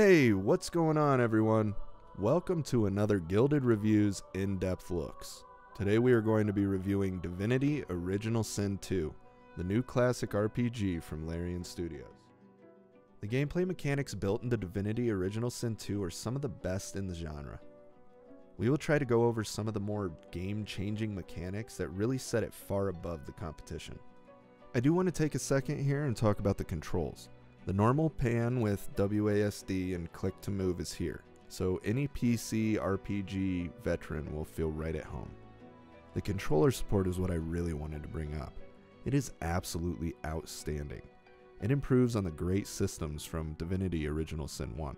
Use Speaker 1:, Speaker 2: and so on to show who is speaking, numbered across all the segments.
Speaker 1: Hey, what's going on, everyone? Welcome to another Gilded Reviews in-depth looks. Today we are going to be reviewing Divinity Original Sin 2, the new classic RPG from Larian Studios. The gameplay mechanics built into Divinity Original Sin 2 are some of the best in the genre. We will try to go over some of the more game-changing mechanics that really set it far above the competition. I do want to take a second here and talk about the controls. The normal pan with WASD and click to move is here, so any PC RPG veteran will feel right at home. The controller support is what I really wanted to bring up. It is absolutely outstanding. It improves on the great systems from Divinity Original Sin 1.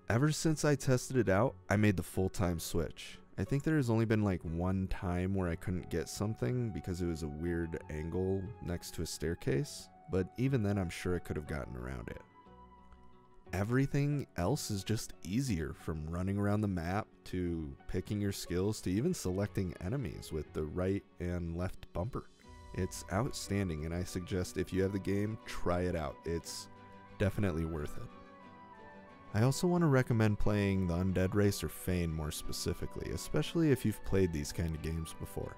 Speaker 1: Ever since I tested it out, I made the full-time switch. I think there has only been like one time where I couldn't get something because it was a weird angle next to a staircase. But even then I'm sure I could have gotten around it. Everything else is just easier, from running around the map to picking your skills to even selecting enemies with the right and left bumper. It's outstanding, and I suggest if you have the game, try it out. It's definitely worth it. I also want to recommend playing the Undead Race or Feign more specifically, especially if you've played these kind of games before.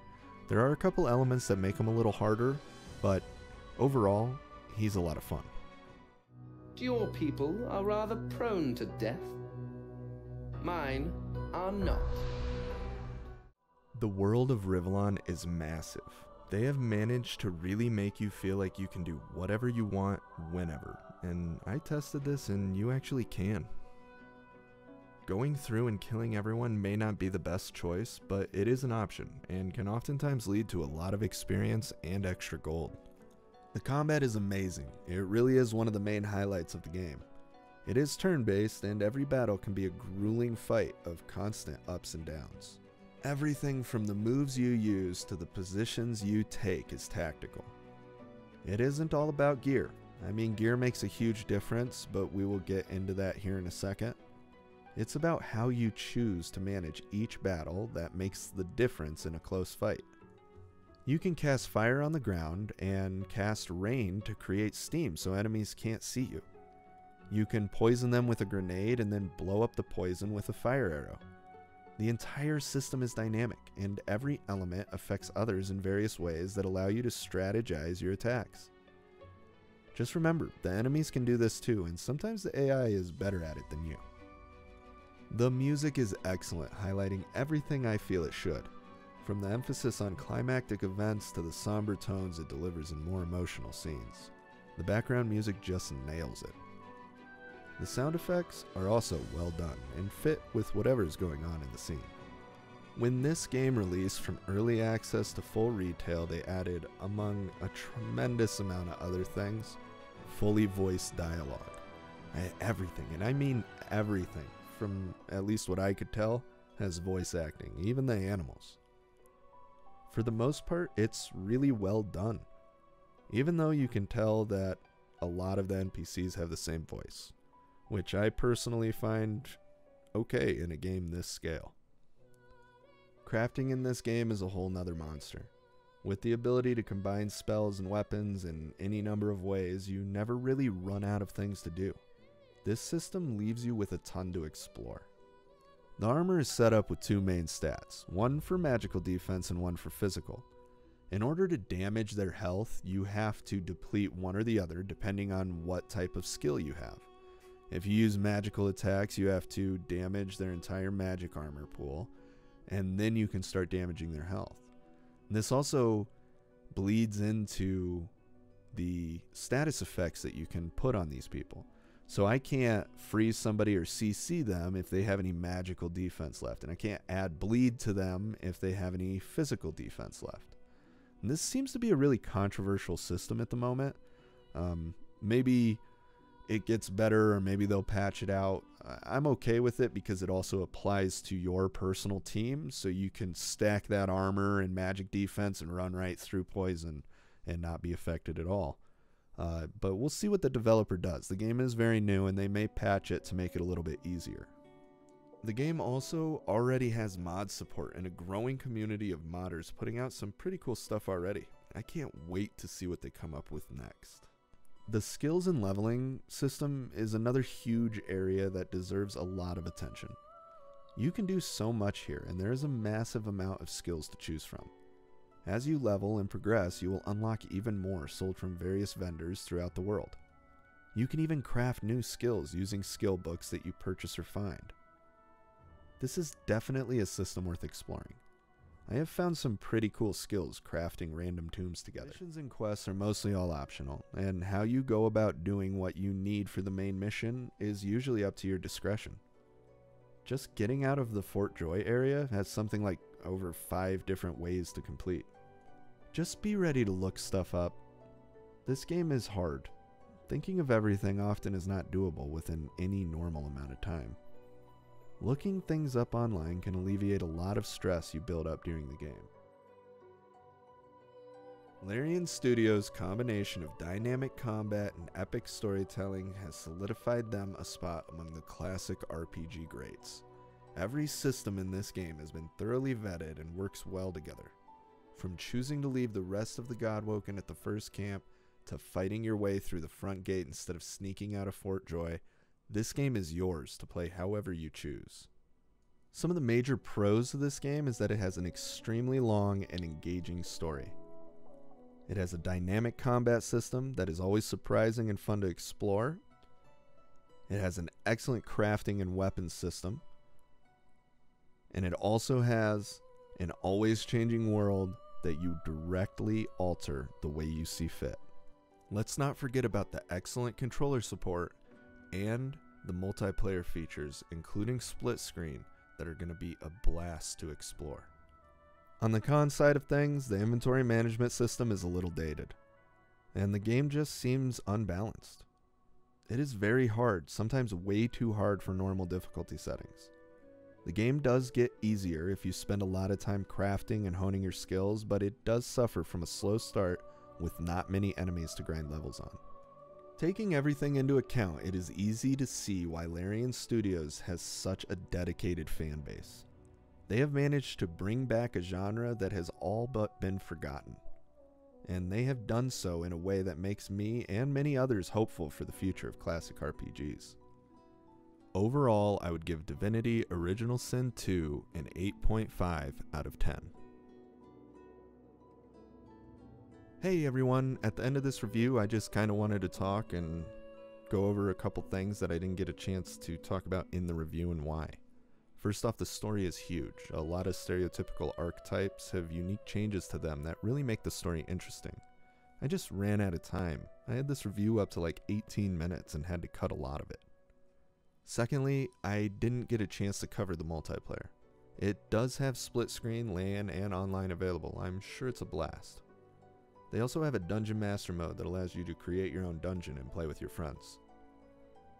Speaker 1: There are a couple elements that make them a little harder, but overall, he's a lot of fun.
Speaker 2: Your people are rather prone to death. Mine are not.
Speaker 1: The world of Rivellon is massive. They have managed to really make you feel like you can do whatever you want, whenever. And I tested this and you actually can. Going through and killing everyone may not be the best choice, but it is an option and can oftentimes lead to a lot of experience and extra gold. The combat is amazing. It really is one of the main highlights of the game. It is turn-based, and every battle can be a grueling fight of constant ups and downs. Everything from the moves you use to the positions you take is tactical. It isn't all about gear. I mean, gear makes a huge difference, but we will get into that here in a second. It's about how you choose to manage each battle that makes the difference in a close fight. You can cast fire on the ground and cast rain to create steam so enemies can't see you. You can poison them with a grenade and then blow up the poison with a fire arrow. The entire system is dynamic, and every element affects others in various ways that allow you to strategize your attacks. Just remember, the enemies can do this too, and sometimes the AI is better at it than you. The music is excellent, highlighting everything I feel it should. From the emphasis on climactic events to the somber tones it delivers in more emotional scenes. The background music just nails it. The sound effects are also well done and fit with whatever is going on in the scene. When this game released from early access to full retail, they added, among a tremendous amount of other things, fully voiced dialogue. Everything, and I mean everything, from at least what I could tell, has voice acting, even the animals. For the most part, it's really well done, even though you can tell that a lot of the NPCs have the same voice, which I personally find okay in a game this scale. Crafting in this game is a whole nother monster. With the ability to combine spells and weapons in any number of ways, you never really run out of things to do. This system leaves you with a ton to explore. The armor is set up with two main stats, one for magical defense and one for physical. In order to damage their health, you have to deplete one or the other depending on what type of skill you have. If you use magical attacks, you have to damage their entire magic armor pool, and then you can start damaging their health. And this also bleeds into the status effects that you can put on these people. So I can't freeze somebody or CC them if they have any magical defense left, and I can't add bleed to them if they have any physical defense left. And this seems to be a really controversial system at the moment. Maybe it gets better, or maybe they'll patch it out. I'm okay with it because it also applies to your personal team, so you can stack that armor and magic defense and run right through poison and not be affected at all. But we'll see what the developer does. The game is very new, and they may patch it to make it a little bit easier. The game also already has mod support and a growing community of modders putting out some pretty cool stuff already. I can't wait to see what they come up with next. The skills and leveling system is another huge area that deserves a lot of attention. You can do so much here, and there is a massive amount of skills to choose from. As you level and progress, you will unlock even more sold from various vendors throughout the world. You can even craft new skills using skill books that you purchase or find. This is definitely a system worth exploring. I have found some pretty cool skills crafting random tombs together. Missions and quests are mostly all optional, and how you go about doing what you need for the main mission is usually up to your discretion. Just getting out of the Fort Joy area has something like over 5 different ways to complete. Just be ready to look stuff up. This game is hard. Thinking of everything often is not doable within any normal amount of time. Looking things up online can alleviate a lot of stress you build up during the game. Larian Studios' combination of dynamic combat and epic storytelling has solidified them a spot among the classic RPG greats. Every system in this game has been thoroughly vetted and works well together. From choosing to leave the rest of the Godwoken at the first camp, to fighting your way through the front gate instead of sneaking out of Fort Joy, this game is yours to play however you choose. Some of the major pros of this game is that it has an extremely long and engaging story. It has a dynamic combat system that is always surprising and fun to explore. It has an excellent crafting and weapons system. And it also has an always changing world that you directly alter the way you see fit. Let's not forget about the excellent controller support and the multiplayer features, including split screen, that are going to be a blast to explore. On the con side of things, the inventory management system is a little dated, and the game just seems unbalanced. It is very hard, sometimes way too hard for normal difficulty settings. The game does get easier if you spend a lot of time crafting and honing your skills, but it does suffer from a slow start with not many enemies to grind levels on. Taking everything into account, it is easy to see why Larian Studios has such a dedicated fan base. They have managed to bring back a genre that has all but been forgotten, and they have done so in a way that makes me and many others hopeful for the future of classic RPGs. Overall, I would give Divinity Original Sin 2 an 8.5 out of 10. Hey everyone, at the end of this review, I just kind of wanted to talk and go over a couple things that I didn't get a chance to talk about in the review and why. First off, the story is huge. A lot of stereotypical archetypes have unique changes to them that really make the story interesting. I just ran out of time. I had this review up to like 18 minutes and had to cut a lot of it. Secondly, I didn't get a chance to cover the multiplayer. It does have split screen, LAN, and online available. I'm sure it's a blast. They also have a Dungeon Master mode that allows you to create your own dungeon and play with your friends.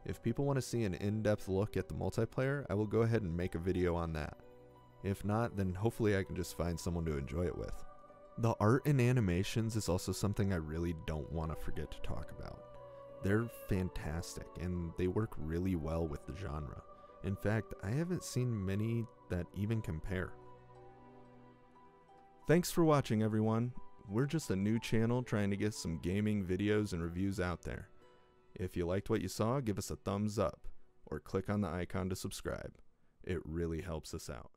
Speaker 1: If people want to see an in-depth look at the multiplayer, I will go ahead and make a video on that. If not, then hopefully I can just find someone to enjoy it with. The art and animations is also something I really don't want to forget to talk about. They're fantastic, and they work really well with the genre. In fact, I haven't seen many that even compare. Thanks for watching, everyone. We're just a new channel trying to get some gaming videos and reviews out there. If you liked what you saw, give us a thumbs up, or click on the icon to subscribe. It really helps us out.